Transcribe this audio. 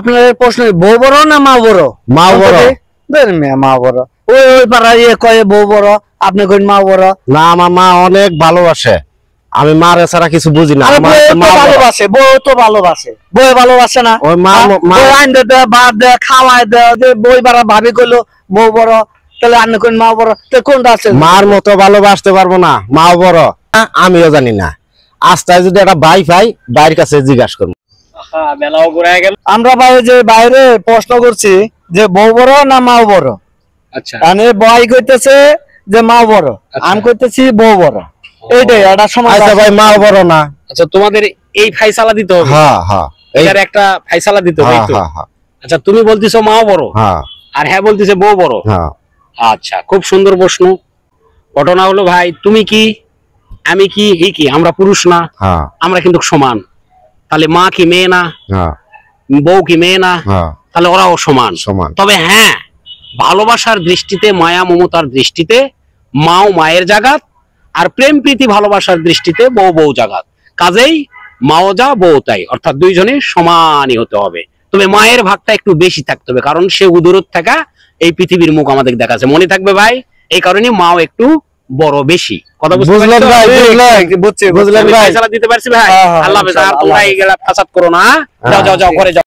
আপনার প্রশ্ন বউ বড় না মা বড়? মা বড়। মা বড়। ওই পাড়া কয়ে বউ বড়, আপনি কইন মা বড়। না, আমার মা অনেক ভালোবাসে, আমি মার ছাড়া কিছু বুঝি না। ভালোবাসে, বউ তো ভালোবাসে, বউ ভালোবাসে না? ওই মা ভাত দে, খাওয়াই দে, বই বাড়া ভাবি কইলো বউ বড়, তাহলে আপনি কইন মা বড়। কোনটা আছে? মার মতো ভালোবাসতে পারবো না, মা বড়। আমিও জানি না, আস্তায় যদি একটা ভাই পাই, ভাইয়ের কাছে জিজ্ঞাসা করবো। আমরা ভাই যে বাইরে প্রশ্ন করছি যে বউ বড় না মা বড়। আচ্ছা, মানে বয় কইতেছে যে মা বড়, আমি কইতেছি বউ বড়। এইটাই একটা সমস্যা। আচ্ছা ভাই, মা বড় না। আচ্ছা, তোমাদের এই ফাইসালা দিতে হবে। হ্যাঁ হ্যাঁ, এটার একটা ফাইসালা দিতে হবে। আচ্ছা, তুমি বলতেছো মা বড়, আর হ্যাঁ বলতেছে বউ বড়। আচ্ছা, খুব সুন্দর প্রশ্ন। ঘটনা হলো ভাই, তুমি কি আমি কি এই কি আমরা পুরুষ না? আমরা কিন্তু সমান। তাহলে মা কি মেয়ে না? বউ কি মেয়ে না? তাহলে ওরাও সমান। তবে হ্যাঁ, ভালোবাসার দৃষ্টিতে, মায়া মমতার দৃষ্টিতে মাও মায়ের জাগাত, আর প্রেম প্রীতি ভালোবাসার দৃষ্টিতে বউ বউ জাগাত। কাজেই মাও যা বউ তাই, অর্থাৎ দুইজনে সমানই হতে হবে। তবে মায়ের ভাগটা একটু বেশি থাকতে হবে, কারণ সে দূরত থাকা এই পৃথিবীর মুখ আমাদের দেখাচ্ছে। মনে থাকবে ভাই, এই কারণে মাও একটু বড় বেশি। কথা বুঝলেন ভাই? বুঝলেন ভাই? দিতে পারছি ভাই। আল্লাহ হাফেজ। আর তোমরা এইগুলা ফাসাদ করো না। যাও যাও যাও, ঘরে যাও।